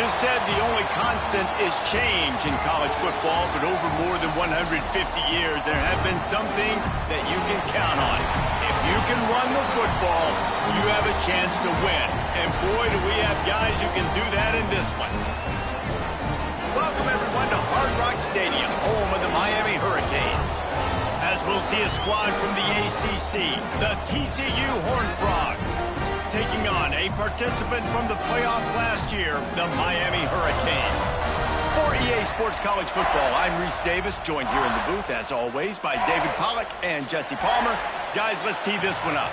has said the only constant is change in college football, but over more than 150 years, there have been some things that you can count on. If you can run the football, you have a chance to win. And boy, do we have guys who can do that in this one. Welcome, everyone, to Hard Rock Stadium, home of the Miami Hurricanes. As we'll see a squad from the ACC, the TCU Horned Frogs, taking on a participant from the playoff last year, the Miami Hurricanes. For EA Sports College Football, I'm Reese Davis, joined here in the booth, as always, by David Pollack and Jesse Palmer. Guys, let's tee this one up.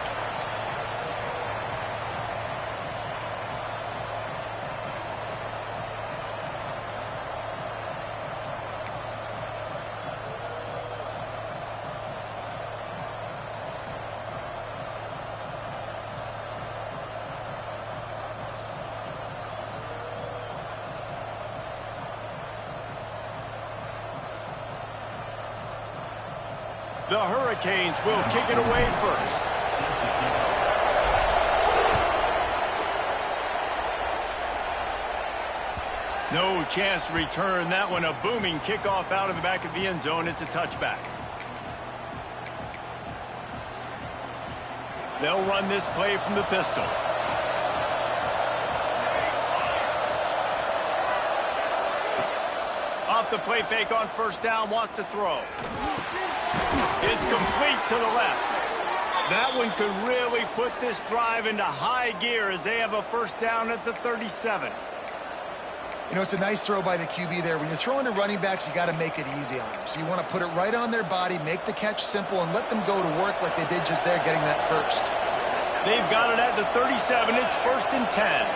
The Hurricanes will kick it away first. No chance to return that one. A booming kickoff out of the back of the end zone. It's a touchback. They'll run this play from the pistol. Off the play fake on first down, wants to throw. It's complete to the left. That one could really put this drive into high gear as they have a first down at the 37. You know, it's a nice throw by the QB there. When you're throwing to running backs, you got to make it easy on them. So you want to put it right on their body, make the catch simple, and let them go to work like they did just there, getting that first. They've got it at the 37. It's 1st and 10.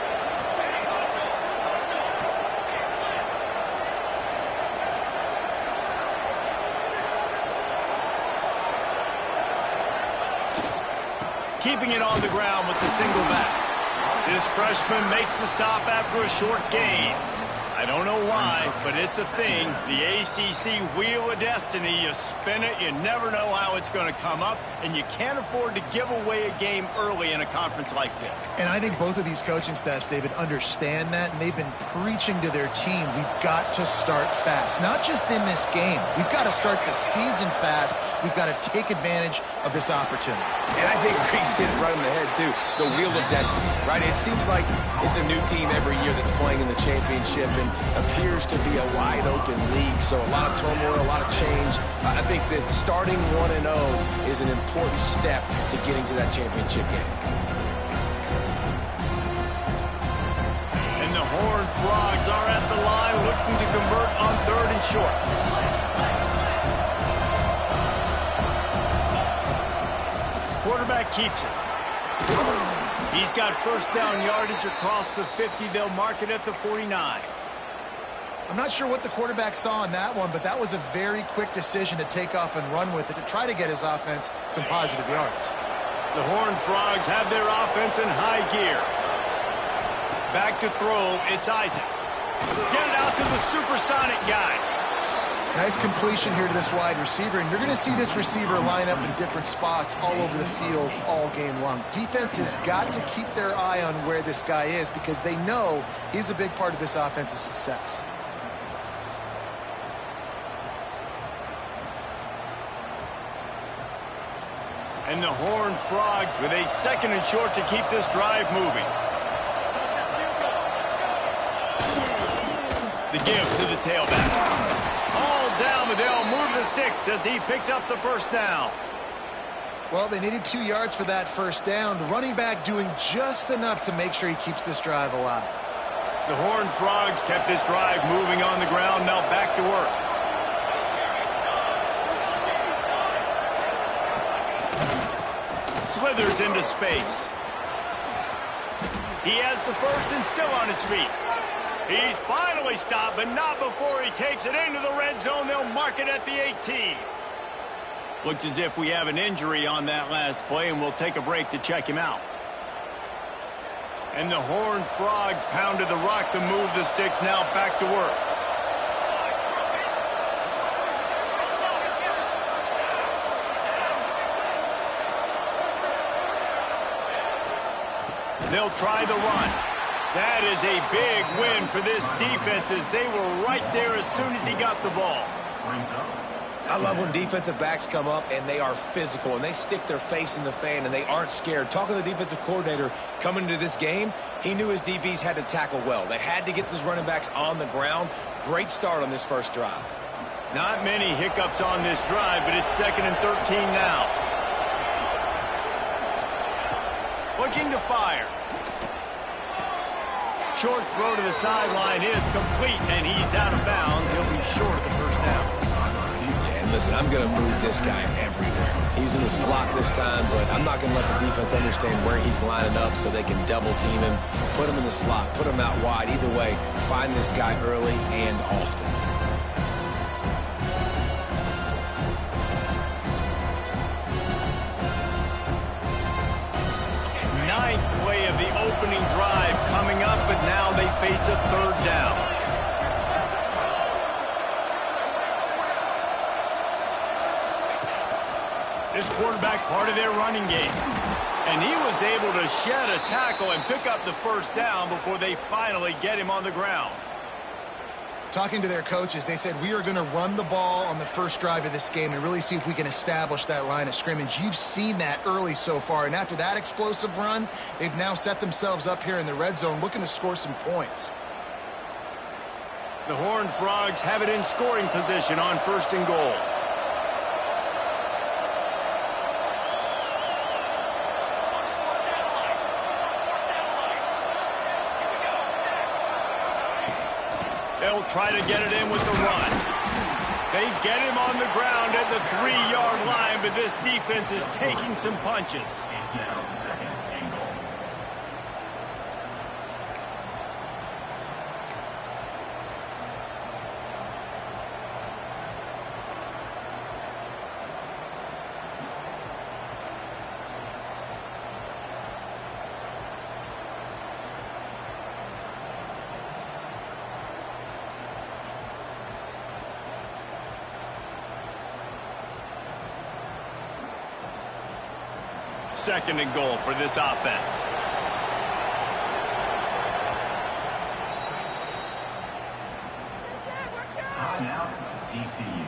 Keeping it on the ground with the single back. This freshman makes the stop after a short gain. I don't know why, but it's a thing. The ACC Wheel of Destiny, you spin it, you never know how it's going to come up, and you can't afford to give away a game early in a conference like this. And I think both of these coaching staffs, David, understand that, and they've been preaching to their team, we've got to start fast. Not just in this game. We've got to start the season fast. We've got to take advantage of this opportunity. And I think Reese hit it right on the head, too. The Wheel of Destiny, right? It seems like it's a new team every year that's playing in the championship and appears to be a wide-open league. So a lot of turmoil, a lot of change. I think that starting 1-0 is an important step to getting to that championship game. And the Horned Frogs are at the line looking to convert on 3rd and short. Quarterback keeps it. He's got first down yardage across the 50. They'll mark it at the 49. I'm not sure what the quarterback saw on that one, but that was a very quick decision to take off and run with it to try to get his offense some positive yards. The Horned Frogs have their offense in high gear. Back to throw, it's Isaac. Get it out to the supersonic guy. Nice completion here to this wide receiver, and you're going to see this receiver line up in different spots all over the field all game long. Defense has got to keep their eye on where this guy is because they know he's a big part of this offense's success. And the Horned Frogs with a 2nd and short to keep this drive moving. The give to the tailback. All down, but they'll move the sticks as he picks up the first down. Well, they needed 2 yards for that first down. The running back doing just enough to make sure he keeps this drive alive. The Horned Frogs kept this drive moving on the ground. Now back to work. Slithers into space. He has the first and still on his feet. He's finally stopped, but not before he takes it into the red zone. They'll mark it at the 18. Looks as if we have an injury on that last play, and we'll take a break to check him out. And the Horned Frogs pounded the rock to move the sticks. Now back to work. They'll try the run. That is a big win for this defense as they were right there as soon as he got the ball. I love when defensive backs come up and they are physical and they stick their face in the fan and they aren't scared. Talking to the defensive coordinator coming into this game, he knew his DBs had to tackle well. They had to get these running backs on the ground. Great start on this first drive. Not many hiccups on this drive, but it's 2nd and 13 now. Looking to fire. Short throw to the sideline is complete, and he's out of bounds. He'll be short of the first down. Listen, I'm going to move this guy everywhere. He's in the slot this time, but I'm not going to let the defense understand where he's lining up so they can double team him, put him in the slot, put him out wide. Either way, find this guy early and often. Ninth play of the opening drive coming up, but now they face a 3rd down. This quarterback part of their running game. And he was able to shed a tackle and pick up the first down before they finally get him on the ground. Talking to their coaches, they said, we are going to run the ball on the first drive of this game and really see if we can establish that line of scrimmage. You've seen that early so far, and after that explosive run, they've now set themselves up here in the red zone looking to score some points. The Horned Frogs have it in scoring position on 1st and goal. They'll try to get it in with the run. They get him on the ground at the 3-yard line, but this defense is taking some punches. Second and goal for this offense. Timeout, TCU.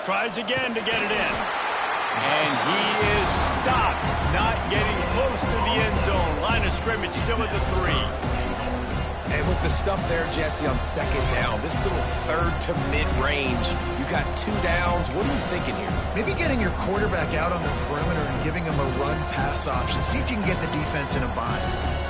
Tries again to get it in. And he is stopped, not getting close to the end zone. Line of scrimmage still at the 3. And with the stuff there, Jesse, on 2nd down, this little 3rd to mid-range, you got 2 downs. What are you thinking here? Maybe getting your quarterback out on the perimeter and giving him a run-pass option. See if you can get the defense in a bind.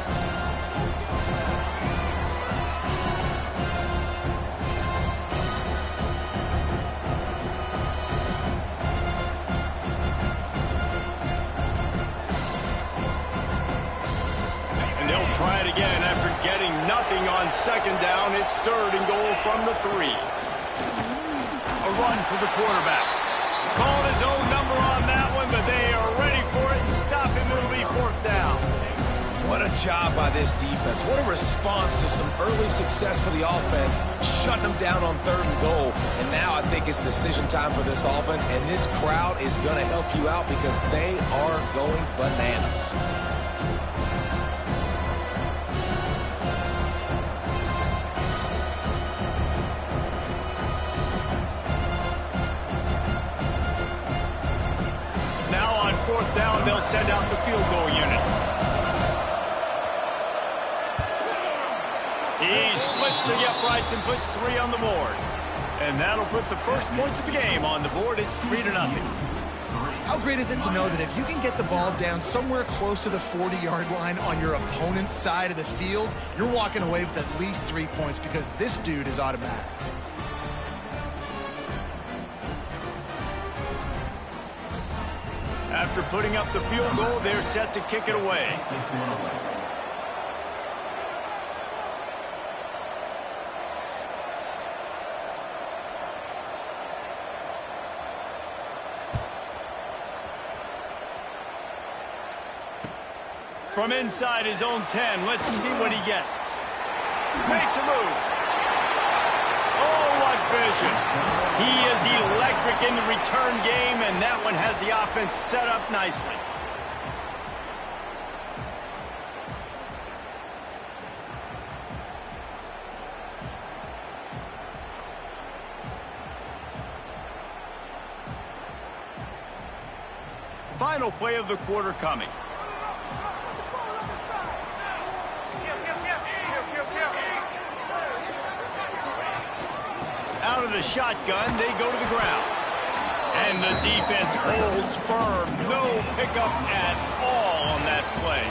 Try it again after getting nothing on 2nd down. It's 3rd and goal from the 3. A run for the quarterback. Called his own number on that one, but they are ready for it and stop him. It'll be 4th down. What a job by this defense. What a response to some early success for the offense, shutting them down on 3rd and goal. And now I think it's decision time for this offense, and this crowd is going to help you out because they are going bananas. Down, they'll send out the field goal unit. He splits the uprights and puts 3 on the board. And that'll put the first points of the game on the board. It's 3-0. How great is it to know that if you can get the ball down somewhere close to the 40-yard line on your opponent's side of the field, you're walking away with at least 3 points because this dude is automatic. After putting up the field goal, they're set to kick it away. From inside his own 10, let's see what he gets. Makes a move. Oh, what vision. He is electric in the return game, and that one has the offense set up nicely. Final play of the quarter coming. Out of the shotgun, they go to the ground. And the defense holds firm. No pickup at all on that play.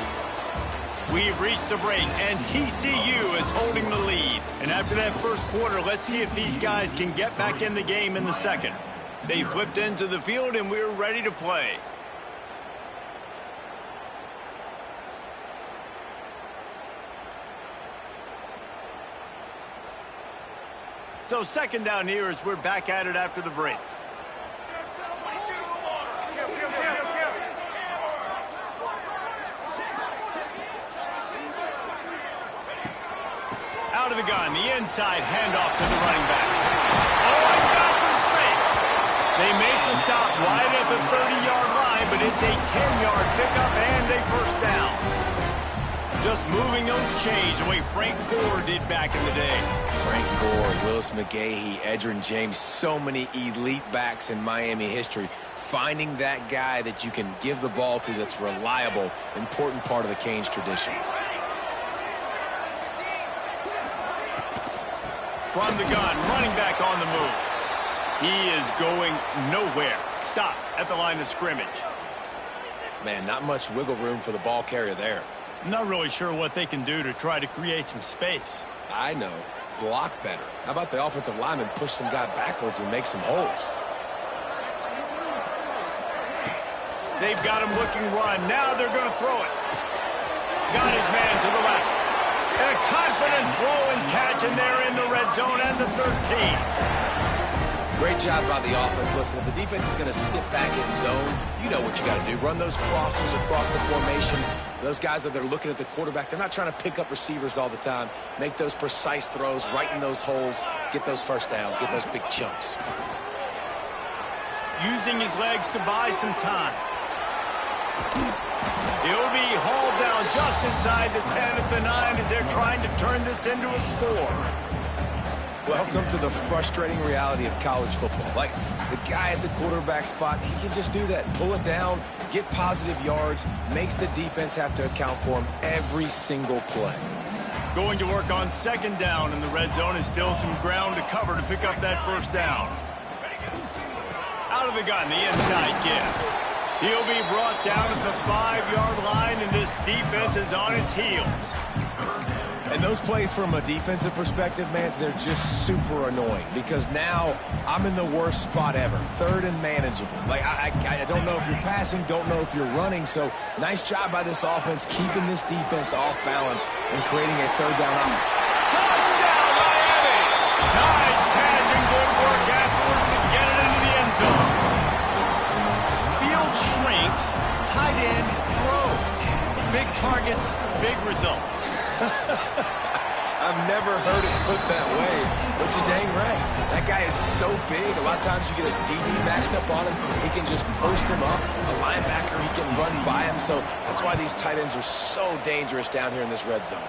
We've reached the break, and TCU is holding the lead. And after that first quarter, let's see if these guys can get back in the game in the second. They flipped into the field, and we're ready to play. So second down here as we're back at it after the break. Out of the gun, the inside handoff to the running back. Oh, he's got some space. They make the stop right at the 30-yard line, but it's a 10-yard pickup and a first down. Just moving those chains the way Frank Gore did back in the day. Frank Gore, Willis McGahee, Edgerrin James, so many elite backs in Miami history. Finding that guy that you can give the ball to that's reliable, important part of the Canes tradition. From the gun, running back on the move. He is going nowhere. Stop at the line of scrimmage. Man, not much wiggle room for the ball carrier there. I'm not really sure what they can do to try to create some space. I know. Block better. How about the offensive lineman push some guy backwards and make some holes? They've got him looking run. Now they're going to throw it. Got his man to the left. And a confident throw and catch, and they're in the red zone at the 13. Great job by the offense. Listen, if the defense is going to sit back in zone, you know what you got to do. Run those crossers across the formation. Those guys, they're looking at the quarterback. They're not trying to pick up receivers all the time. Make those precise throws, right in those holes, get those first downs, get those big chunks. Using his legs to buy some time. He'll be hauled down just inside the 10 at the 9 as they're trying to turn this into a score. Welcome to the frustrating reality of college football. Like, the guy at the quarterback spot, he can just do that. Pull it down, get positive yards, makes the defense have to account for him every single play. Going to work on second down in the red zone is still some ground to cover to pick up that first down. Out of the gun, the inside give. He'll be brought down at the 5-yard line, and this defense is on its heels. And those plays from a defensive perspective, man, they're just super annoying because now I'm in the worst spot ever, third and manageable. Like, I don't know if you're passing, don't know if you're running, so nice job by this offense keeping this defense off balance and creating a third down opportunity. Touchdown, Miami! Nice catch and good work afterwards to get it into the end zone. Field shrinks, tight end grows. Big targets, big results. I've never heard it put that way, but you're dang right. That guy is so big. A lot of times you get a DB matched up on him. He can just post him up. A linebacker, he can run by him. So that's why these tight ends are so dangerous down here in this red zone.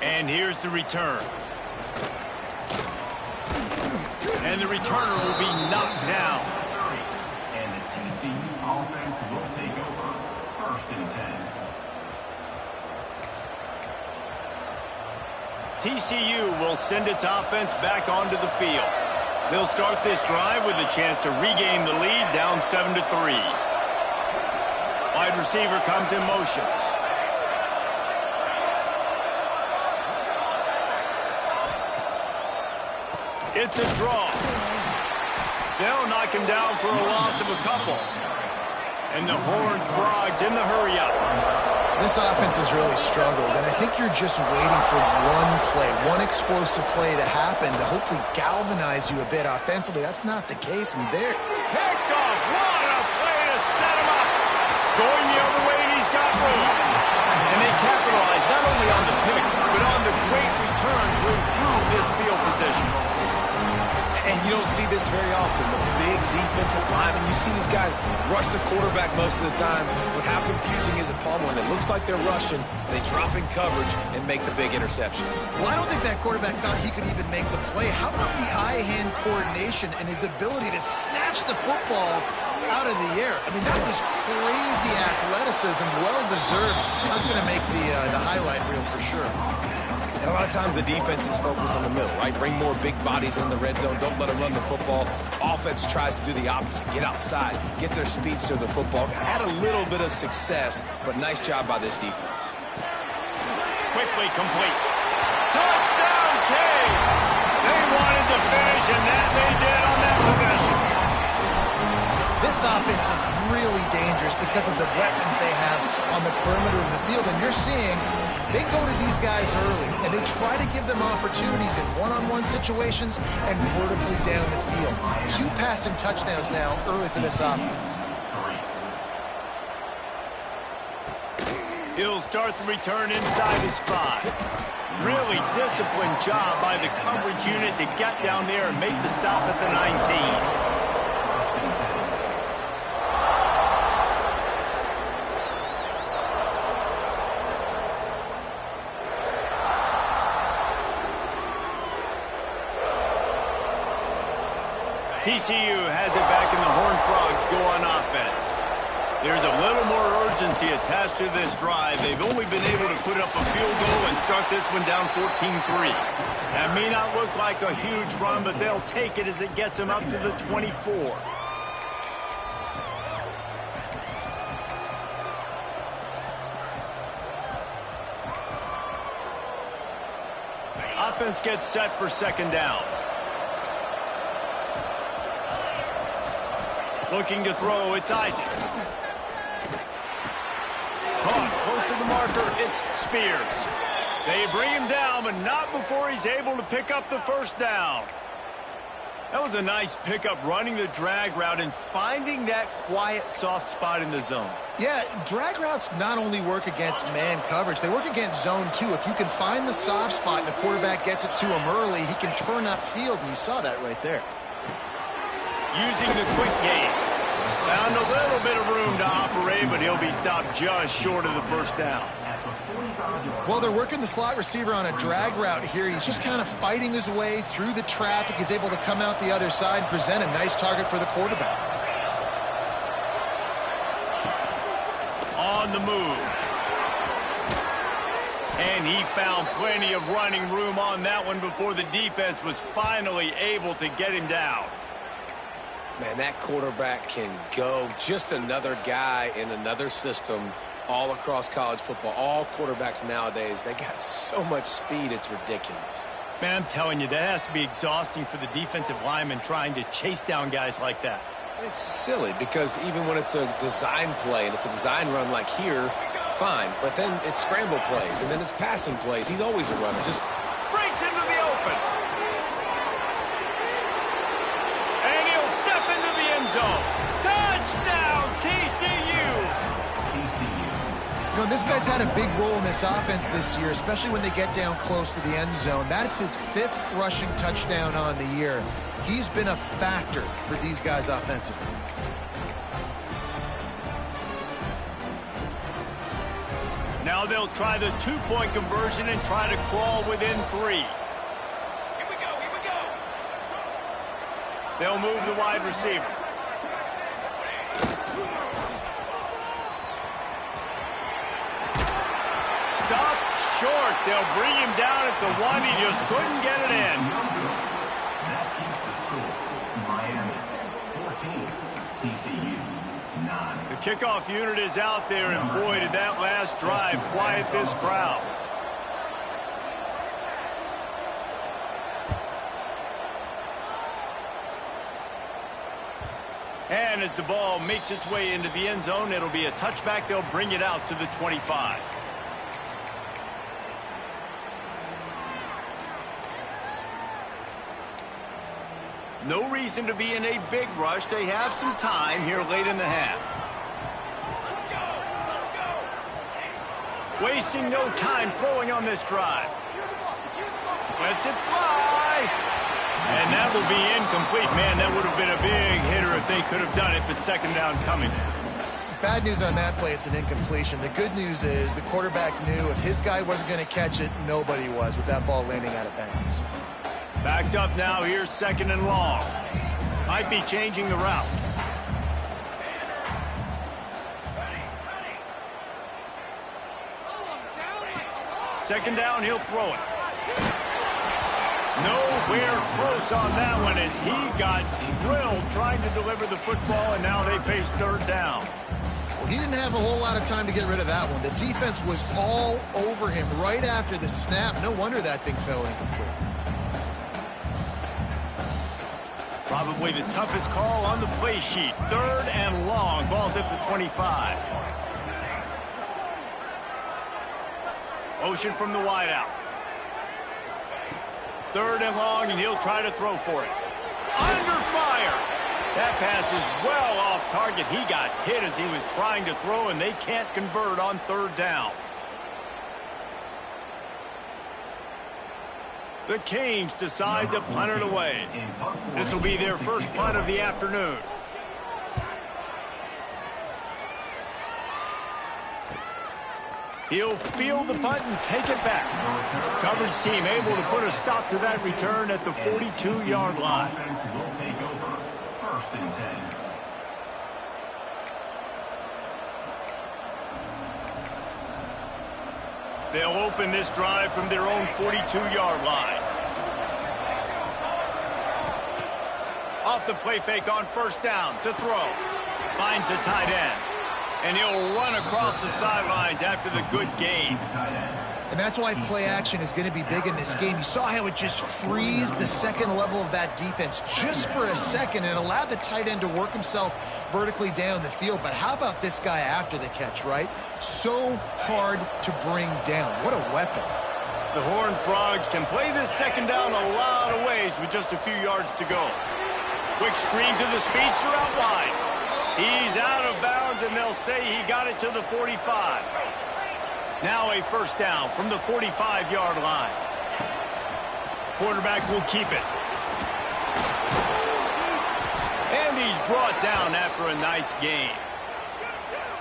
And here's the return. And the returner will be knocked down. And the TCU offense will take over. First and 10. TCU will send its offense back onto the field. They'll start this drive with a chance to regain the lead down 7-3. Wide receiver comes in motion. It's a draw. They'll knock him down for a loss of a couple. And the Horned Frogs in the hurry-up. This offense has really struggled, and I think you're just waiting for one play, one explosive play to happen to hopefully galvanize you a bit offensively. That's not the case, and there. Picked off. What a play to set him up. Going the other way, he's got only on the pick, but on the great return to improve this field position. And you don't see this very often. The big defensive linemen, you see these guys rush the quarterback most of the time. But how confusing is it, Palmer, when it looks like they're rushing, they drop in coverage and make the big interception? Well, I don't think that quarterback thought he could even make the play. How about the eye-hand coordination and his ability to snatch the football out of the air? I mean, that was crazy athleticism, well-deserved. That's going to make the highlight reel for sure. And a lot of times the defense is focused on the middle, right? Bring more big bodies in the red zone. Don't let them run the football. Offense tries to do the opposite. Get outside. Get their speedster the football. Had a little bit of success, but nice job by this defense. Quickly complete. Touchdown, Canes! They wanted to finish, and that they did on that possession. This offense is really dangerous because of the weapons they have on the perimeter of the field. And you're seeing they go to these guys early, and they try to give them opportunities in one-on-one situations and vertically down the field. 2 passing touchdowns now early for this offense. He'll start the return inside his 5. Really disciplined job by the coverage unit to get down there and make the stop at the 19. TCU has it back, and the Horned Frogs go on offense. There's a little more urgency attached to this drive. They've only been able to put up a field goal and start this one down 14-3. That may not look like a huge run, but they'll take it as it gets them up to the 24. Offense gets set for second down. Looking to throw, it's Isaac. Caught close to the marker, it's Spears. They bring him down, but not before he's able to pick up the first down. That was a nice pickup, running the drag route and finding that quiet, soft spot in the zone. Yeah, drag routes not only work against man coverage, they work against zone too. If you can find the soft spot and the quarterback gets it to him early, he can turn upfield, and you saw that right there. Using the quick game. Found a little bit of room to operate, but he'll be stopped just short of the first down. Well, they're working the slot receiver on a drag route here. He's just kind of fighting his way through the traffic. He's able to come out the other side and present a nice target for the quarterback. On the move. And he found plenty of running room on that one before the defense was finally able to get him down. Man, that quarterback can go. Just another guy in another system all across college football. All quarterbacks nowadays, they got so much speed, it's ridiculous. Man, I'm telling you, that has to be exhausting for the defensive lineman trying to chase down guys like that. It's silly because even when it's a design play and it's a design run like here, fine. But then it's scramble plays and then it's passing plays. He's always a runner. Just breaks into the open. Zone. Touchdown, TCU! You know, this guy's had a big role in this offense this year, especially when they get down close to the end zone. That's his 5th rushing touchdown on the year. He's been a factor for these guys offensively. Now they'll try the 2-point conversion and try to crawl within 3. Here we go. They'll move the wide receiver. Stopped short. They'll bring him down at the 1. He just couldn't get it in. That keeps the score. Miami 14, TCU 9. The kickoff unit is out there, and boy, did that last drive quiet this crowd. And as the ball makes its way into the end zone, it'll be a touchback. They'll bring it out to the 25. No reason to be in a big rush. They have some time here late in the half. Wasting no time throwing on this drive. Lets it fly. And that will be incomplete. Man, that would have been a big hitter if they could have done it, but second down coming. Bad news on that play, it's an incompletion. The good news is the quarterback knew if his guy wasn't going to catch it, nobody was with that ball landing out of bounds. Backed up now, here's second and long. Might be changing the route. Second down, he'll throw it. Nowhere close on that one as he got drilled trying to deliver the football, and now they face third down. Well, he didn't have a whole lot of time to get rid of that one. The defense was all over him right after the snap. No wonder that thing fell incomplete. Probably the toughest call on the play sheet. Third and long. Ball's at the 25. Motion from the wideout. Third and long, and he'll try to throw for it. Under fire. That pass is well off target. He got hit as he was trying to throw, and they can't convert on third down. The Canes decide to punt it away. This will be their first punt of the afternoon. He'll field the punt and take it back. Coverage team able to put a stop to that return at the 42-yard line. Will take over. First and 10. They'll open this drive from their own 42-yard line. Off the play fake on first down to throw. Finds the tight end. And he'll run across the sidelines after the good gain. And that's why play action is going to be big in this game. You saw how it just freezed the second level of that defense just for a second and allowed the tight end to work himself vertically down the field. But how about this guy after the catch, right? So hard to bring down. What a weapon. The Horned Frogs can play this second down a lot of ways with just a few yards to go. Quick screen to the speedster out wide. He's out of bounds, and they'll say he got it to the 45. Now a first down from the 45-yard line. Quarterback will keep it. And he's brought down after a nice gain.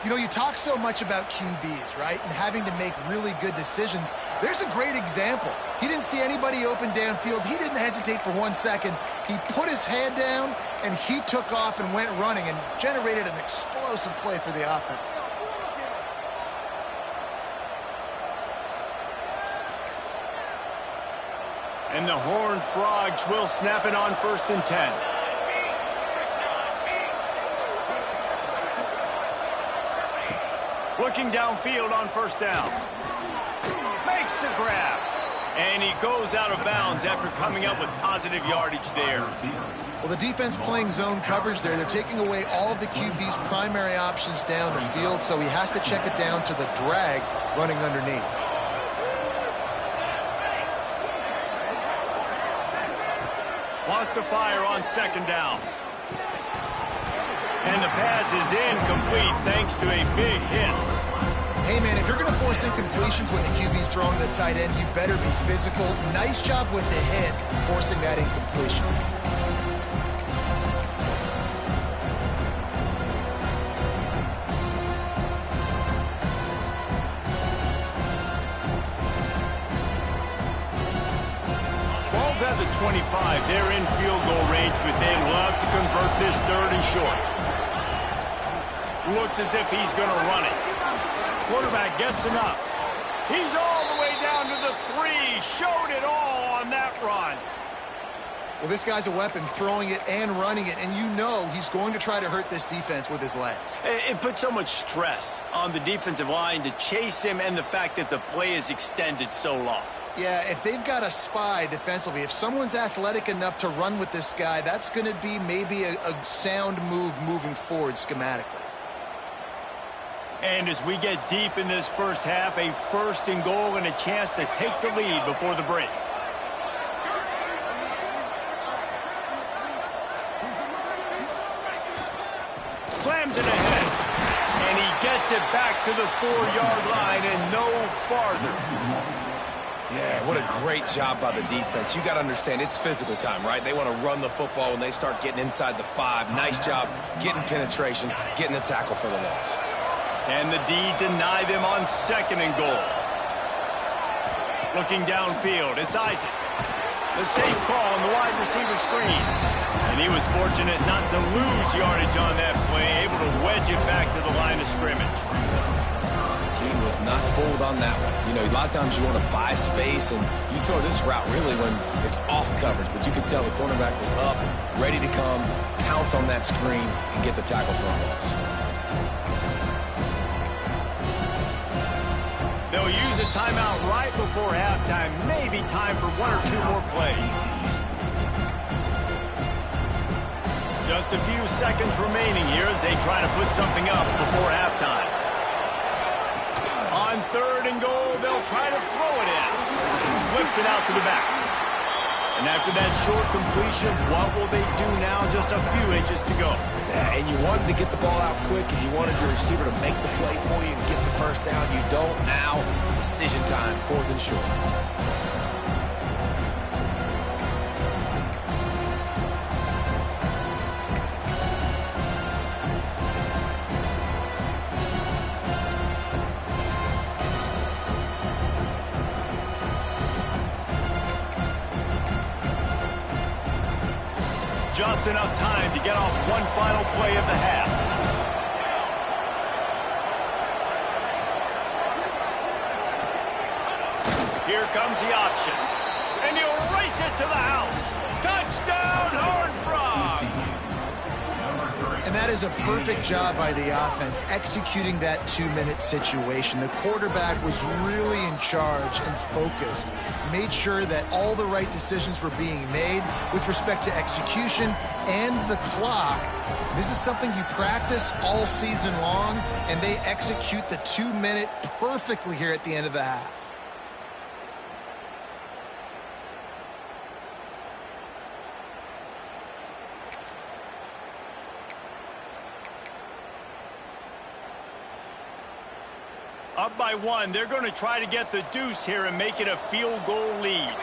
You know, you talk so much about QBs, right, and having to make really good decisions. There's a great example. He didn't see anybody open downfield. He didn't hesitate for 1 second. He put his head down, and he took off and went running and generated an explosive play for the offense. And the Horned Frogs will snap it on first and 10. Looking downfield on first down. Makes the grab. And he goes out of bounds after coming up with positive yardage there. Well, the defense playing zone coverage there. They're taking away all of the QB's primary options down the field, so he has to check it down to the drag running underneath. Wants to fire on second down. And the pass is incomplete thanks to a big hit. Hey, man, if you're going to force incompletions when the QB's throwing to the tight end, you better be physical. Nice job with the hit, forcing that incompletion. Ball's at the 25. They're in field goal range, but they'd love to convert this third and short. Looks as if he's going to run it. Quarterback gets enough. He's all the way down to the 3. Showed it all on that run. Well, this guy's a weapon, throwing it and running it, and you know he's going to try to hurt this defense with his legs. It puts so much stress on the defensive line to chase him and the fact that the play is extended so long. Yeah, if they've got a spy defensively, if someone's athletic enough to run with this guy, that's going to be maybe a sound move moving forward schematically. And as we get deep in this first half, a first and goal and a chance to take the lead before the break. Slams it ahead. And he gets it back to the 4-yard line and no farther. Yeah, what a great job by the defense. You got to understand, it's physical time, right? They want to run the football when they start getting inside the 5. Nice job getting penetration, getting the tackle for the loss. And the D deny them on 2nd and goal. Looking downfield, it's Isaac. The safe call on the wide receiver screen. And he was fortunate not to lose yardage on that play, able to wedge it back to the line of scrimmage. He was not fooled on that one. You know, a lot of times you want to buy space, and you throw this route really when it's off coverage. But you can tell the cornerback was up, ready to come, pounce on that screen, and get the tackle for a loss. They'll use a timeout right before halftime. Maybe time for 1 or 2 more plays. Just a few seconds remaining here as they try to put something up before halftime. On 3rd and goal, they'll try to throw it in. Flips it out to the back. And after that short completion, what will they do now? Just a few inches to go. Yeah, and you wanted to get the ball out quick, and you wanted your receiver to make the play for you and get the first down. You don't now. Decision time, 4th and short. Just enough time to get off one final play of the half. Here comes the option. And he'll race it to the house. Touchdown, Horned Frog! And that is a perfect job by the offense, executing that 2-minute situation. The quarterback was really in charge and focused, made sure that all the right decisions were being made with respect to execution and the clock. This is something you practice all season long, and they execute the 2-minute perfectly here at the end of the half. Up by 1, they're going to try to get the deuce here and make it a field goal lead.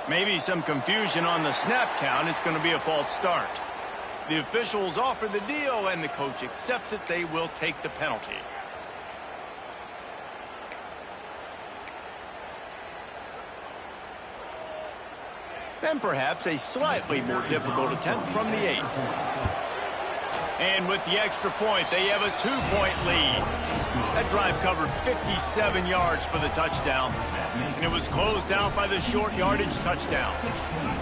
Maybe some confusion on the snap count. It's going to be a false start. The officials offer the deal, and the coach accepts it. They will take the penalty. Then perhaps a slightly more difficult attempt from the 8. And with the extra point, they have a 2-point lead. That drive covered 57 yards for the touchdown. And it was closed out by the short yardage touchdown.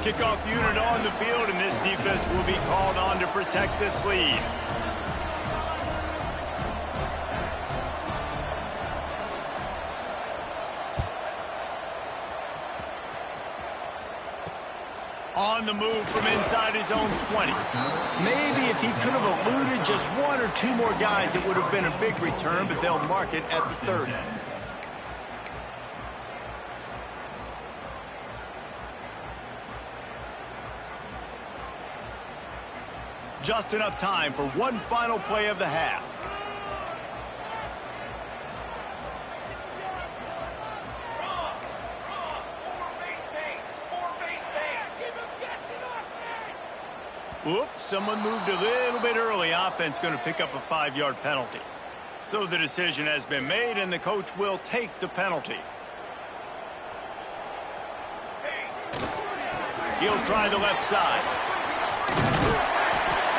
Kickoff unit on the field, and this defense will be called on to protect this lead. On the move from inside his own 20. Maybe if he could have eluded just 1 or 2 more guys, it would have been a big return, but they'll mark it at the 30. Just enough time for one final play of the half. Whoops, someone moved a little bit early. Offense going to pick up a 5-yard penalty. So the decision has been made, and the coach will take the penalty. He'll try the left side.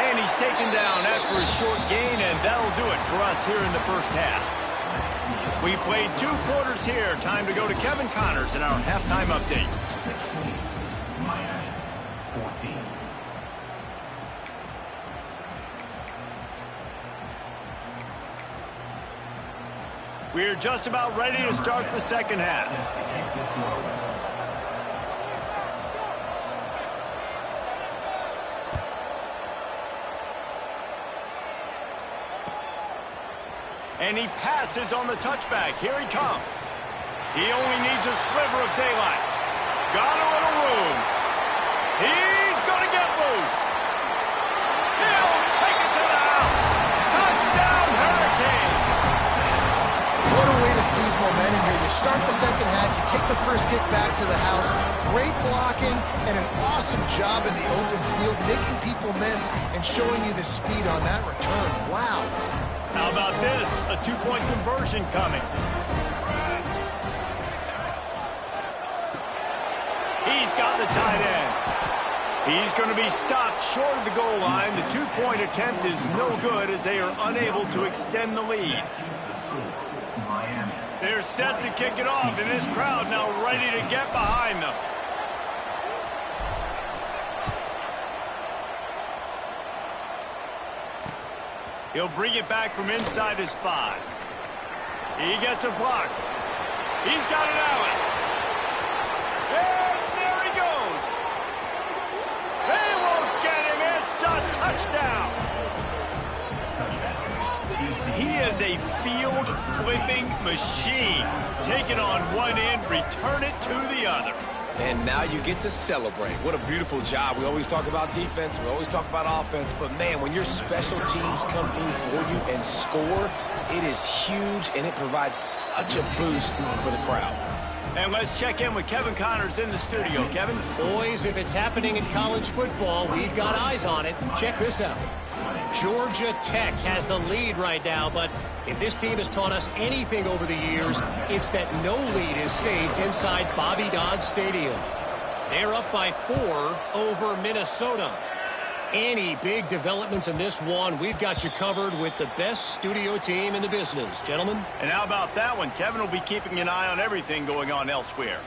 And he's taken down after a short gain, and that'll do it for us here in the first half. We played 2 quarters here. Time to go to Kevin Connors in our halftime update. Miami, 14. We're just about ready to start the second half. And he passes on the touchback. Here he comes. He only needs a sliver of daylight. Got a little room. He's going to get loose. He'll take it to the house. Touchdown, Hurricane. What a way to seize momentum here. You start the second half, you take the first kick back to the house. Great blocking and an awesome job in the open field, making people miss and showing you the speed on that return. Wow. How about this? A two-point conversion coming. He's got the tight end. He's going to be stopped short of the goal line. The two-point attempt is no good as they are unable to extend the lead. They're set to kick it off, and this crowd now ready to get behind them. He'll bring it back from inside his 5. He gets a block. He's got it out. And there he goes. They won't get him. It's a touchdown. He is a field-flipping machine. Take it on one end, return it to the other. And now you get to celebrate. What a beautiful job. We always talk about defense. We always talk about offense. But, man, when your special teams come through for you and score, it is huge, and it provides such a boost for the crowd. And let's check in with Kevin Connors in the studio. Kevin? Boys, if it's happening in college football, we've got eyes on it. Check this out. Georgia Tech has the lead right now, but if this team has taught us anything over the years, it's that no lead is safe inside Bobby Dodd Stadium. They're up by 4 over Minnesota. Any big developments in this one, we've got you covered with the best studio team in the business, gentlemen. And how about that one? Kevin will be keeping an eye on everything going on elsewhere.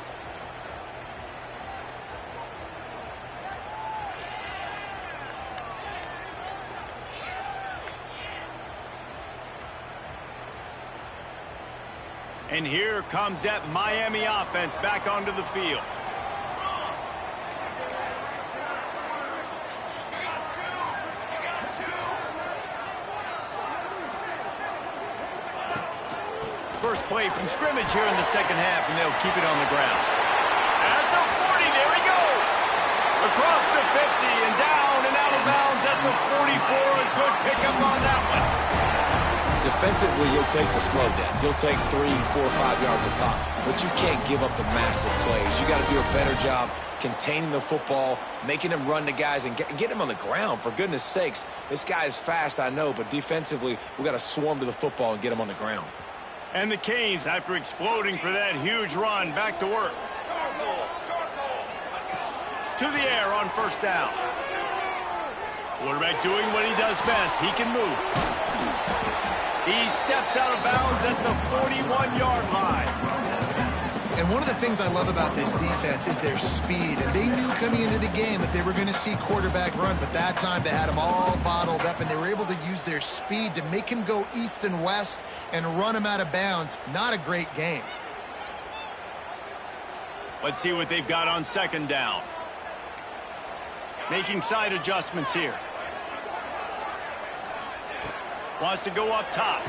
And here comes that Miami offense back onto the field. First play from scrimmage here in the second half, and they'll keep it on the ground. At the 40, there he goes. Across the 50 and down and out of bounds at the 44. A good pickup on that one. Defensively, you'll take the slow down. You'll take 3, 4, 5 yards a pop. But you can't give up the massive plays. You got to do a better job containing the football, making them run to guys, and get him on the ground. For goodness sakes, this guy is fast, I know, but defensively, we got to swarm to the football and get him on the ground. And the Canes, after exploding for that huge run, back to work. To the air on first down. Quarterback doing what he does best. He can move. He steps out of bounds at the 41-yard line. And one of the things I love about this defense is their speed. And they knew coming into the game that they were going to see quarterback run, but that time they had him all bottled up, and they were able to use their speed to make him go east and west and run him out of bounds. Not a great game. Let's see what they've got on second down. Making side adjustments here. Wants to go up top.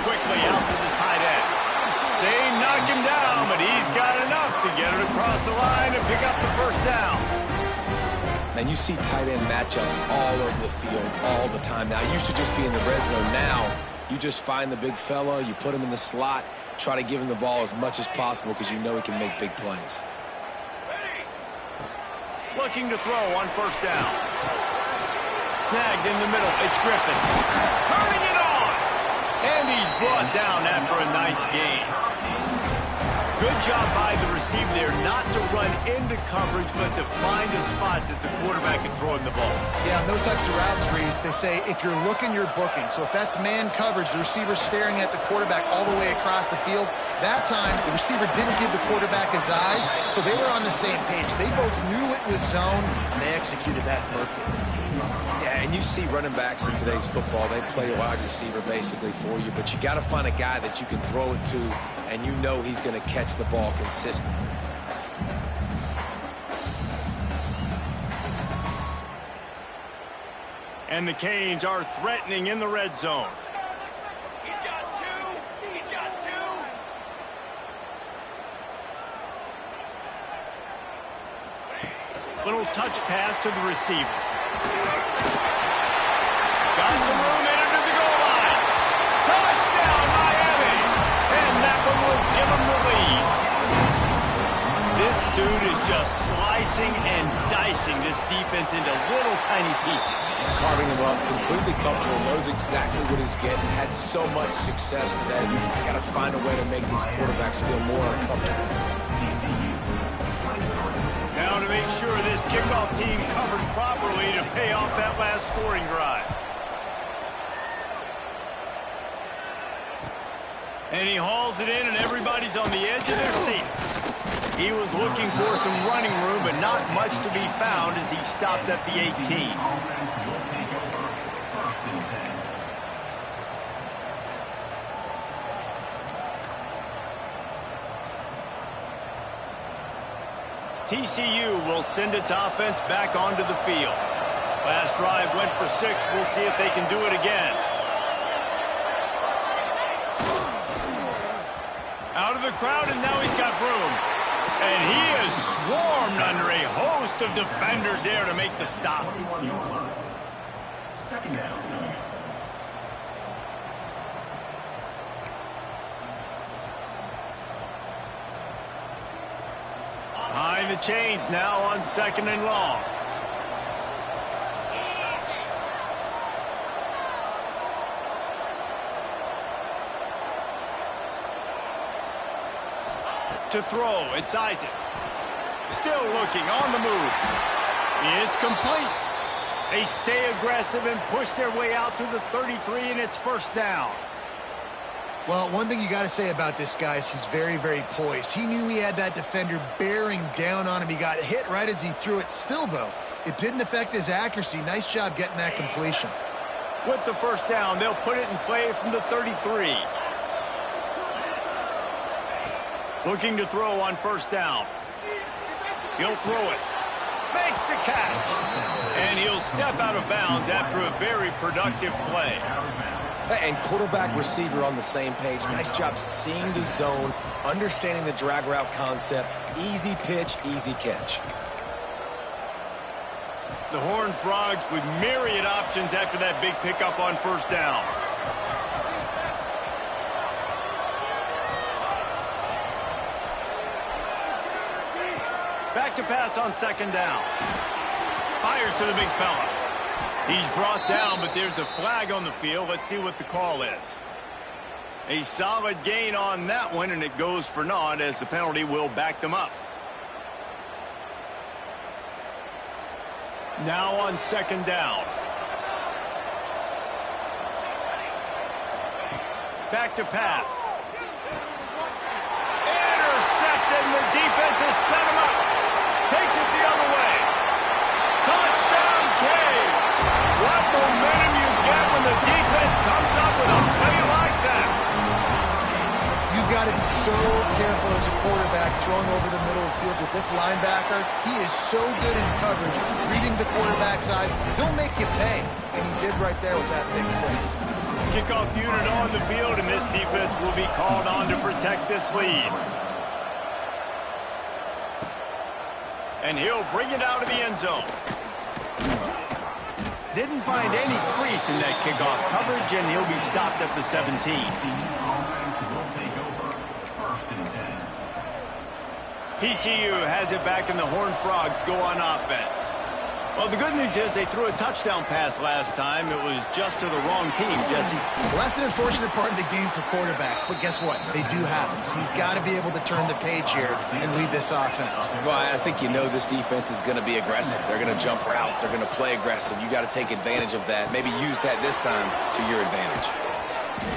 Quickly out to the tight end. They knock him down, but he's got enough to get it across the line and pick up the first down. Man, you see tight end matchups all over the field all the time. Now, it used to just be in the red zone. Now, you just find the big fella, you put him in the slot, try to give him the ball as much as possible because you know he can make big plays. Looking to throw on first down. Snagged in the middle. It's Griffin. Turning it on. And he's brought down after a nice gain. Good job by the receiver there not to run into coverage, but to find a spot that the quarterback can throw him the ball. Yeah, on those types of routes, Reese, they say if you're looking, you're booking. So if that's man coverage, the receiver's staring at the quarterback all the way across the field. That time, the receiver didn't give the quarterback his eyes, so they were on the same page. They both knew it was zone, and they executed that perfectly. Yeah, and you see running backs in today's football, they play a wide receiver basically for you, but you got to find a guy that you can throw it to, and you know he's going to catch the ball consistently. And the Canes are threatening in the red zone. He's got 2. He's got 2. Little touch pass to the receiver. Got some room in under the goal line. Touchdown, Miami! And that one will give them the lead. This dude is just slicing and dicing this defense into little tiny pieces. Carving him up, completely comfortable, knows exactly what he's getting, had so much success today. You got to find a way to make these quarterbacks feel more uncomfortable. Now to make sure this kickoff team covers properly to pay off that last scoring drive. And he hauls it in, and everybody's on the edge of their seats. He was looking for some running room, but not much to be found as he stopped at the 18. TCU will send its offense back onto the field. Last drive went for 6. We'll see if they can do it again. Out of the crowd, and now he's got room. And he is swarmed under a host of defenders there to make the stop. Second down. Behind the chains now on 2nd and long. To throw, it's Isaac. Still looking, on the move. It's complete. They stay aggressive and push their way out to the 33, and it's first down. Well, one thing you got to say about this guy is he's very, very poised. He knew he had that defender bearing down on him. He got hit right as he threw it. Still, though, it didn't affect his accuracy. Nice job getting that completion. With the first down, they'll put it in play from the 33. Looking to throw on first down. He'll throw it. Makes the catch. And he'll step out of bounds after a very productive play. And quarterback receiver on the same page. Nice job seeing the zone, understanding the drag route concept. Easy pitch, easy catch. The Horned Frogs with myriad options after that big pickup on first down. Back to pass on 2nd down. Fires to the big fella. He's brought down, but there's a flag on the field. Let's see what the call is. A solid gain on that one, and it goes for naught as the penalty will back them up. Now on 2nd down. Back to pass. Intercepted, and the defense has set him up. Takes it the other way. Touchdown, Cade. What momentum you get when the defense comes up with a play like that. You've got to be so careful as a quarterback throwing over the middle of the field with this linebacker. He is so good in coverage, reading the quarterback's eyes. He'll make you pay, and he did right there with that big 6. Kickoff unit on the field, and this defense will be called on to protect this lead. And he'll bring it out of the end zone. Didn't find any crease in that kickoff coverage, and he'll be stopped at the 17. TCU has it back, and the Horned Frogs go on offense. Well, the good news is they threw a touchdown pass last time. It was just to the wrong team, Jesse. Well, that's an unfortunate part of the game for quarterbacks, but guess what? They do happen. So you've got to be able to turn the page here and lead this offense. Well, I think you know this defense is going to be aggressive. They're going to jump routes. They're going to play aggressive. You got to take advantage of that. Maybe use that this time to your advantage.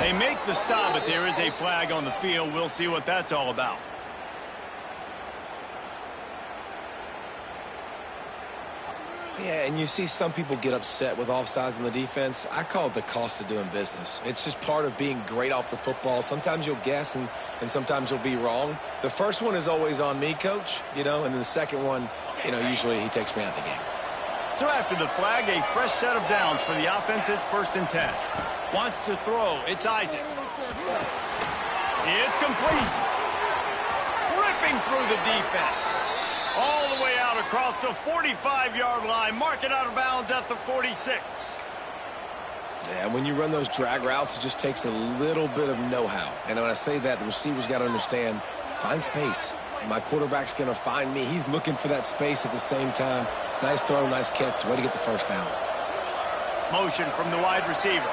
They make the stop, but there is a flag on the field. We'll see what that's all about. Yeah, and you see some people get upset with offsides on the defense. I call it the cost of doing business. It's just part of being great off the football. Sometimes you'll guess and sometimes you'll be wrong. The first one is always on me, Coach, and then the second one, usually he takes me out of the game. So after the flag, a fresh set of downs for the offense. It's 1st and 10. Wants to throw. It's Isaac. It's complete. Ripping through the defense. All the way out out across the 45-yard line. Mark it out of bounds at the 46. Yeah, when you run those drag routes, it just takes a little bit of know-how. And when I say that, the receiver's got to understand, find space. My quarterback's going to find me. He's looking for that space at the same time. Nice throw, nice catch. Way to get the first down. Motion from the wide receiver.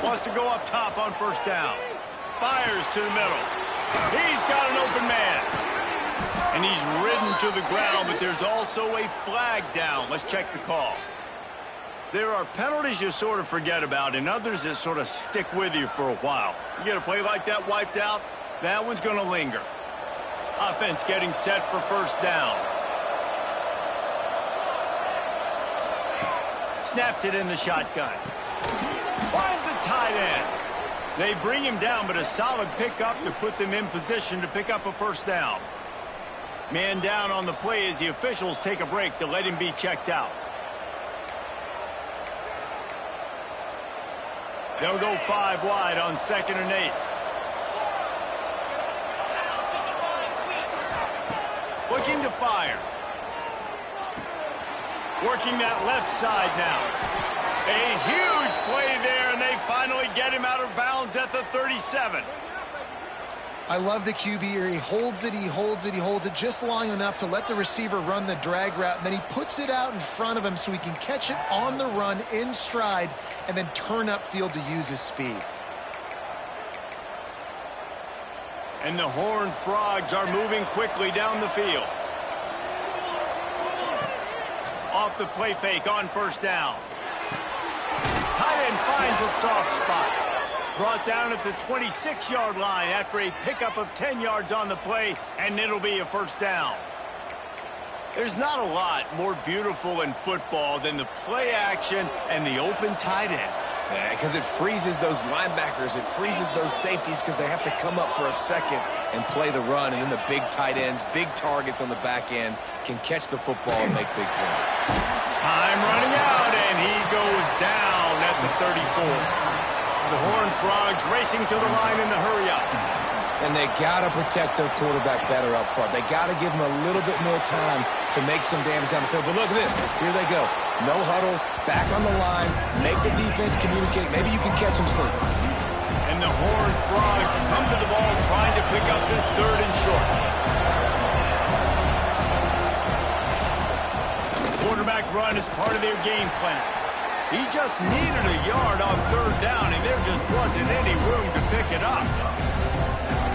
Wants to go up top on first down. Fires to the middle. He's got an open man. And he's ridden to the ground, but there's also a flag down. Let's check the call. There are penalties you sort of forget about and others that sort of stick with you for a while. You get a play like that wiped out, that one's going to linger. Offense getting set for first down. Snaps it in the shotgun. Finds a tight end. They bring him down, but a solid pickup to put them in position to pick up a first down. Man down on the play as the officials take a break to let him be checked out. They'll go 5 wide on 2nd and 8. Looking to fire. Working that left side now. A huge play there, and they finally get him out of bounds at the 37. I love the QB here. He holds it, he holds it, he holds it just long enough to let the receiver run the drag route, and then he puts it out in front of him so he can catch it on the run in stride and then turn upfield to use his speed. And the Horned Frogs are moving quickly down the field. Off the play fake on first down. Tight end finds a soft spot. Brought down at the 26-yard line after a pickup of 10 yards on the play, and it'll be a first down. There's not a lot more beautiful in football than the play action and the open tight end. Yeah, because it freezes those linebackers. It freezes those safeties because they have to come up for a second and play the run. And then the big tight ends, big targets on the back end can catch the football and make big plays. Time running out, and he goes down at the 34. The Horned Frogs racing to the line in the hurry-up. And they got to protect their quarterback better up front. They got to give him a little bit more time to make some damage down the field. But look at this. Here they go. No huddle, back on the line, make the defense communicate. Maybe you can catch them sleeping. And the Horned Frogs come to the ball trying to pick up this 3rd and short. Quarterback run is part of their game plan. He just needed a yard on 3rd down, and there just wasn't any room to pick it up.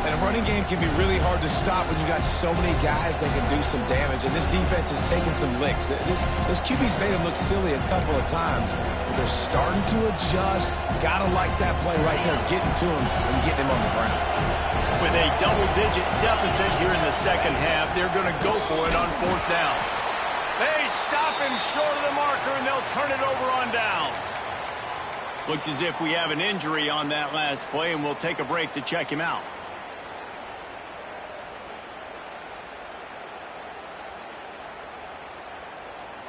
And a running game can be really hard to stop when you got so many guys that can do some damage. And this defense is taking some licks. This QB's made him look silly a couple of times, but they're starting to adjust. Gotta like that play right there, getting to him and getting him on the ground. With a double-digit deficit here in the second half, they're going to go for it on 4th down. They stop him short of the marker, and they'll turn it over on downs. Looks as if we have an injury on that last play, and we'll take a break to check him out.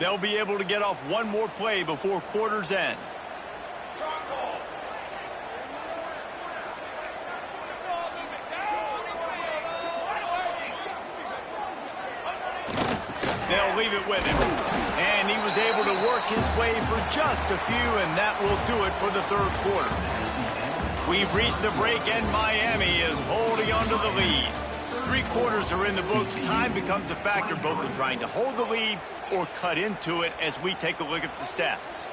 They'll be able to get off one more play before quarter's end. They'll leave it with him. And he was able to work his way for just a few, and that will do it for the 3rd quarter. We've reached the break, and Miami is holding on to the lead. 3 quarters are in the books. Time becomes a factor both in trying to hold the lead or cut into it as we take a look at the stats.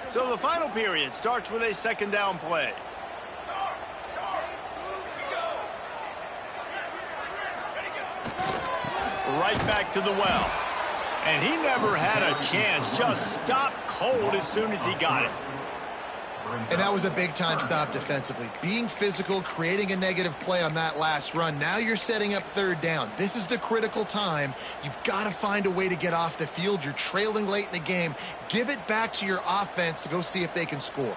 So the final period starts with a 2nd down play. Right back to the well. And he never had a chance. Just stopped cold as soon as he got it. And that was a big-time stop defensively. Being physical, creating a negative play on that last run. Now you're setting up 3rd down. This is the critical time. You've got to find a way to get off the field. You're trailing late in the game. Give it back to your offense to go see if they can score.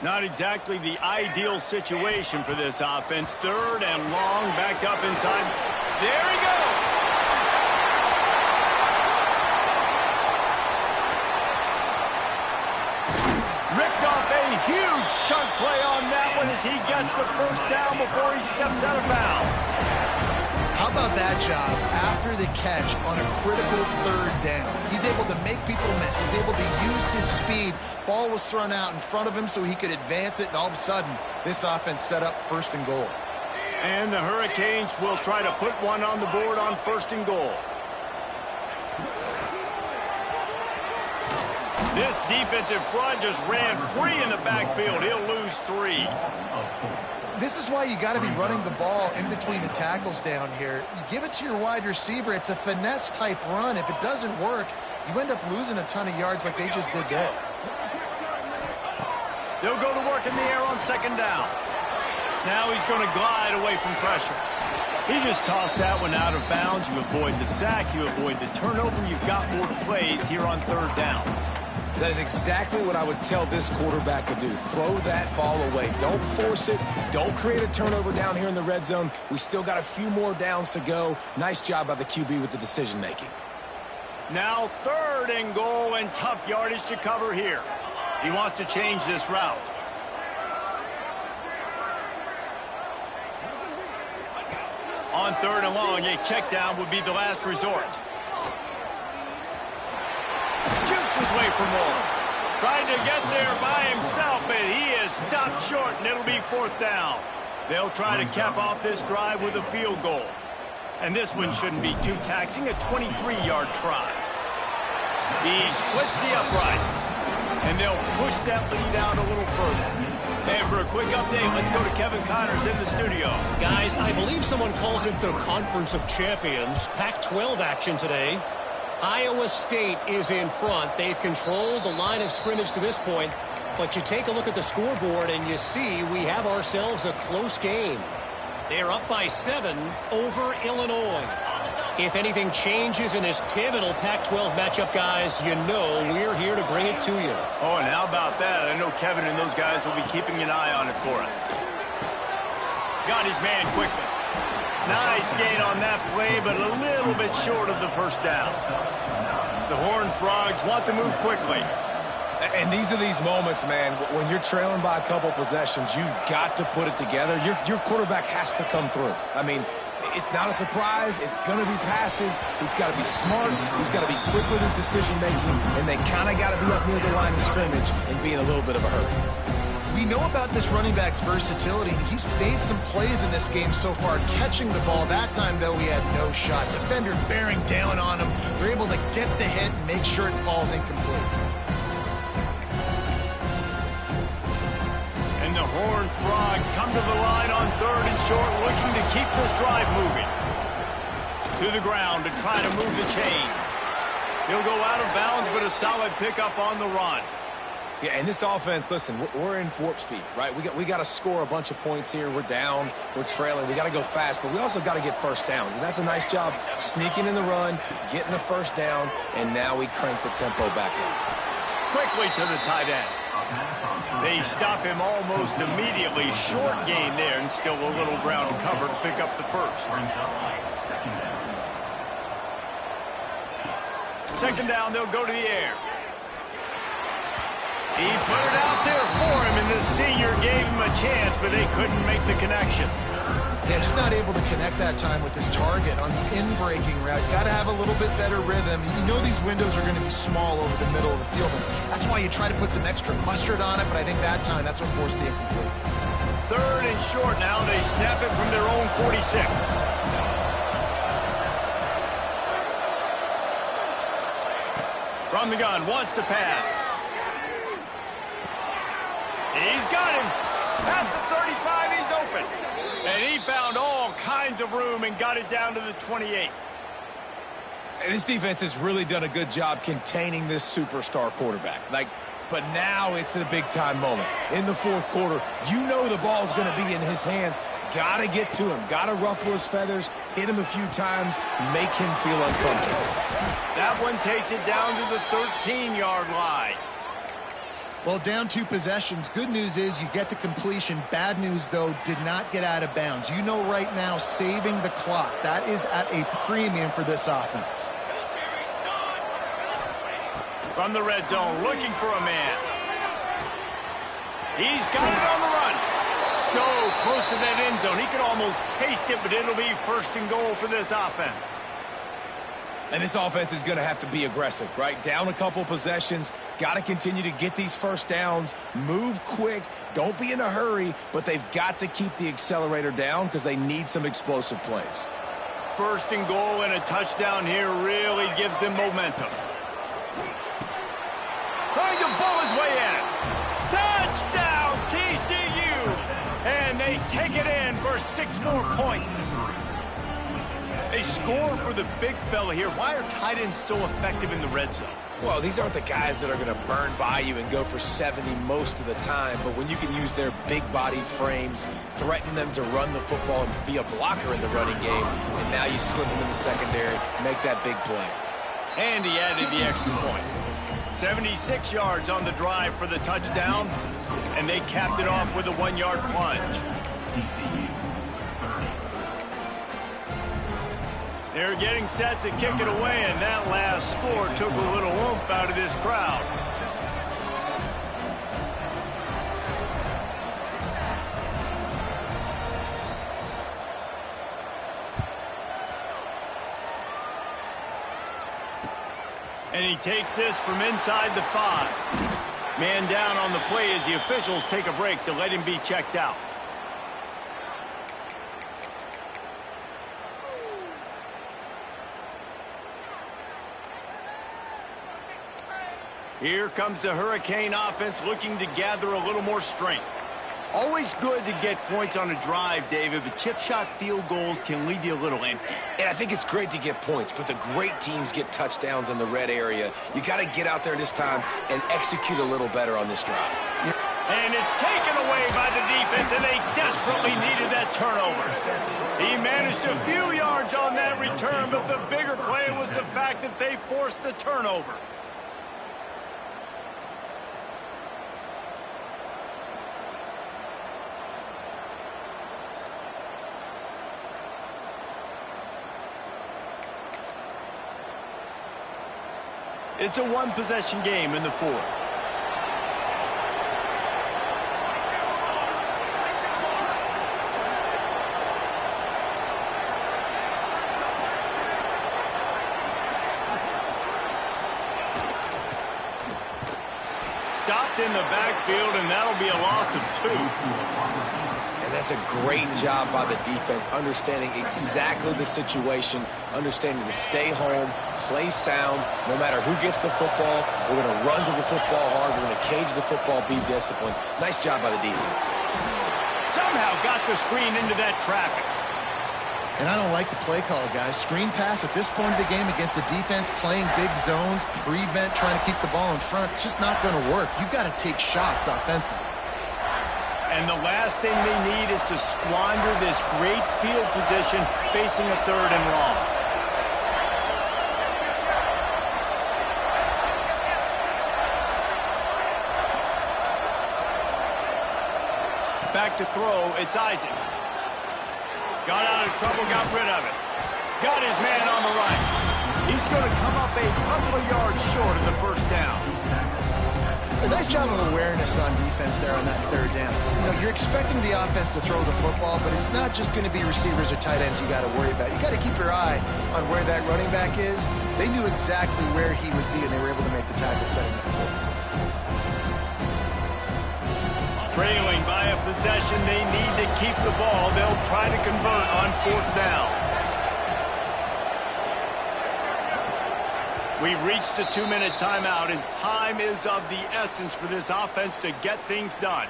Not exactly the ideal situation for this offense. 3rd and long, backed up inside. There he goes. chunk play on that one as he gets the first down before he steps out of bounds. How about that job after the catch on a critical third down? He's able to make people miss. He's able to use his speed. Ball was thrown out in front of him so he could advance it, and all of a sudden, this offense set up 1st and goal. And the Hurricanes will try to put one on the board on 1st and goal. This defensive front just ran free in the backfield. He'll lose 3. This is why you got to be running the ball in between the tackles down here. You give it to your wide receiver. It's a finesse-type run. If it doesn't work, you end up losing a ton of yards like they just did there. They'll go to work in the air on 2nd down. Now he's going to glide away from pressure. He just tossed that one out of bounds. You avoid the sack. You avoid the turnover. You've got more plays here on 3rd down. That is exactly what I would tell this quarterback to do. Throw that ball away. Don't force it. Don't create a turnover down here in the red zone. We still got a few more downs to go. Nice job by the QB with the decision-making. Now 3rd and goal, and tough yardage to cover here. He wants to change this route. On 3rd and long, a check down would be the last resort. Jukes his way for more. Trying to get there by himself, but he is stopped short, and it'll be 4th down. They'll try to cap off this drive with a field goal. And this one shouldn't be too taxing, a 23-yard try. He splits the uprights, and they'll push that lead out a little further. And for a quick update, let's go to Kevin Connors in the studio. Guys, I believe someone calls it the Conference of Champions. Pac-12 action today. Iowa State is in front. They've controlled the line of scrimmage to this point. But you take a look at the scoreboard and you see we have ourselves a close game. They're up by 7 over Illinois. If anything changes in this pivotal Pac-12 matchup, guys, you know we're here to bring it to you. Oh, and how about that? I know Kevin and those guys will be keeping an eye on it for us. Got his man quickly. Nice gain on that play, but a little bit short of the 1st down. The Horned Frogs want to move quickly. And these are these moments, man, when you're trailing by a couple possessions, you've got to put it together. Your quarterback has to come through. I mean, it's not a surprise. It's going to be passes. He's got to be smart. He's got to be quick with his decision-making, and they kind of got to be up near the line of scrimmage and be in a little bit of a hurry. We know about this running back's versatility. He's made some plays in this game so far, catching the ball. That time, though, he had no shot. Defender bearing down on him. They're able to get the hit and make sure it falls incomplete. And the Horned Frogs come to the line on 3rd and short, looking to keep this drive moving. To the ground to try to move the chains. He'll go out of bounds, but a solid pickup on the run. Yeah, and this offense, listen, we're in warp speed, right? We got to score a bunch of points here. We're down, we're trailing. We got to go fast, but we also got to get 1st downs. And that's a nice job sneaking in the run, getting the 1st down, and now we crank the tempo back up. Quickly to the tight end. They stop him almost immediately. Short gain there, and still a little ground to cover to pick up the 1st. 2nd down, they'll go to the air. He put it out there for him, and the senior gave him a chance, but they couldn't make the connection. Yeah, just not able to connect that time with his target on the in-breaking route. Got to have a little bit better rhythm. You know these windows are going to be small over the middle of the field, and that's why you try to put some extra mustard on it, but I think that time that's what forced the incomplete. 3rd and short now. They snap it from their own 46. From the gun, wants to pass. He's got him. At the 35, he's open. And he found all kinds of room and got it down to the 28. And this defense has really done a good job containing this superstar quarterback. But now it's the big-time moment. In the 4th quarter, you know the ball's going to be in his hands. Got to get to him. Got to ruffle his feathers, hit him a few times, make him feel uncomfortable. That one takes it down to the 13-yard line. Well, down 2 possessions. Good news is you get the completion. Bad news, though, did not get out of bounds. You know right now, saving the clock. That is at a premium for this offense. From the red zone, looking for a man. He's got it on the run. So close to that end zone. He could almost taste it, but it'll be first and goal for this offense. And this offense is going to have to be aggressive, right? Down a couple possessions, got to continue to get these first downs, move quick, don't be in a hurry, but they've got to keep the accelerator down because they need some explosive plays. First and goal and a touchdown here really gives them momentum. Trying to bowl his way in. Touchdown, TCU! And they take it in for 6 more points. They score for the big fella here. Why are tight ends so effective in the red zone? Well, these aren't the guys that are going to burn by you and go for 70 most of the time, but when you can use their big-bodied frames, threaten them to run the football and be a blocker in the running game, and now you slip them in the secondary, make that big play. And he added the extra point. 76 yards on the drive for the touchdown, and they capped it off with a 1-yard plunge. They're getting set to kick it away, and that last score took a little oomph out of this crowd. And he takes this from inside the 5. Man down on the play as the officials take a break to let him be checked out. Here comes the Hurricane offense looking to gather a little more strength. Always good to get points on a drive, David, but chip shot field goals can leave you a little empty. And I think it's great to get points, but the great teams get touchdowns in the red area. You got to get out there this time and execute a little better on this drive. And it's taken away by the defense, and they desperately needed that turnover. He managed a few yards on that return, but the bigger play was the fact that they forced the turnover. It's a one-possession game in the 4th. Stopped in the backfield, and that'll be a loss of 2. And that's a great job by the defense, understanding exactly the situation, understanding to stay home, play sound. No matter who gets the football, we're going to run to the football hard. We're going to cage the football, be disciplined. Nice job by the defense. Somehow got the screen into that traffic. And I don't like the play call, guys. Screen pass at this point of the game against the defense, playing big zones, prevent, trying to keep the ball in front. It's just not going to work. You've got to take shots offensively. And the last thing they need is to squander this great field position facing a 3rd and long. Back to throw, it's Isaac. Got out of trouble, got rid of it. Got his man on the right. He's going to come up a couple of yards short of the first down. A nice job of awareness on defense there on that 3rd down. You know, you're expecting the offense to throw the football, but it's not just going to be receivers or tight ends you got to worry about. You got to keep your eye on where that running back is. They knew exactly where he would be, and they were able to make the tackle setting up for him. Trailing by a possession, they need to keep the ball. They'll try to convert on 4th down. We've reached the 2-minute timeout, and time is of the essence for this offense to get things done.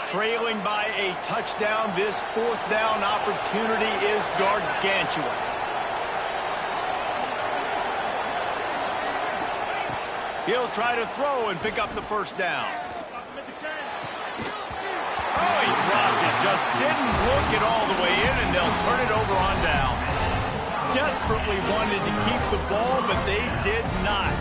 Trailing by a touchdown, this 4th down opportunity is gargantuan. He'll try to throw and pick up the first down. Oh, he dropped it. Just didn't look it all the way in, and they'll turn it over on downs. Desperately wanted to keep the ball, but they did not.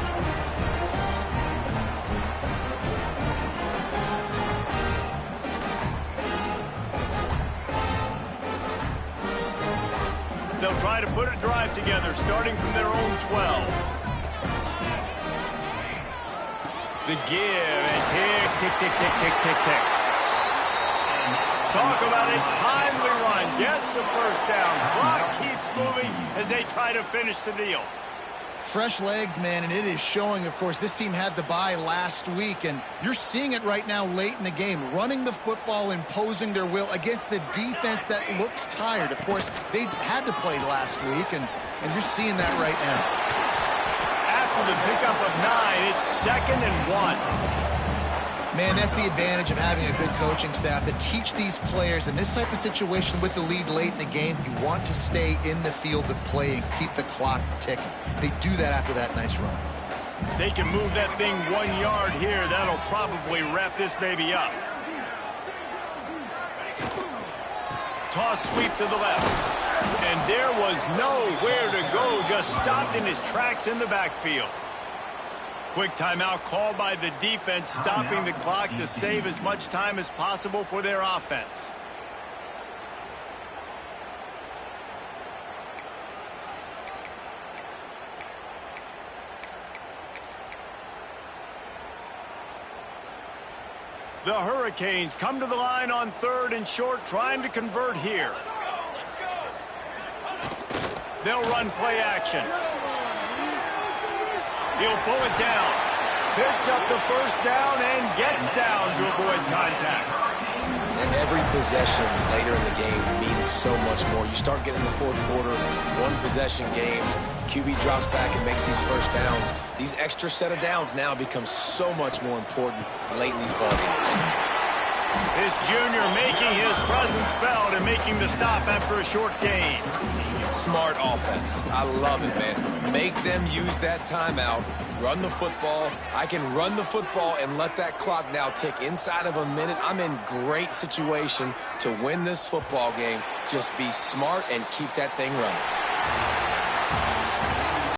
They'll try to put a drive together, starting from their own 12. The give, and tick, tick, tick, tick, tick, tick, tick. Talk about a timely run. Gets the first down. Clock keeps moving as they try to finish the deal. Fresh legs, man, and it is showing. Of course, this team had the bye last week, and you're seeing it right now late in the game, running the football, imposing their will against the defense that looks tired. Of course, they had to play last week, and you're seeing that right now. After the pickup of 9, it's 2nd and 1. Man, that's the advantage of having a good coaching staff that teach these players in this type of situation with the lead late in the game. You want to stay in the field of play and keep the clock ticking. They do that after that nice run. If they can move that thing 1 yard here, that'll probably wrap this baby up. Toss sweep to the left. And there was nowhere to go, just stopped in his tracks in the backfield. Quick timeout called by the defense, stopping the clock to save as much time as possible for their offense. The Hurricanes come to the line on 3rd and short, trying to convert here. They'll run play action. He'll pull it down. Picks up the first down and gets down to avoid contact. And every possession later in the game means so much more. You start getting the fourth quarter, one-possession games, QB drops back and makes these first downs. These extra set of downs now become so much more important late in these ball games. This junior making his presence felt and making the stop after a short gain. Smart offense. I love it, man. Make them use that timeout. Run the football. I can run the football and let that clock now tick inside of a minute. I'm in great situation to win this football game. Just be smart and keep that thing running.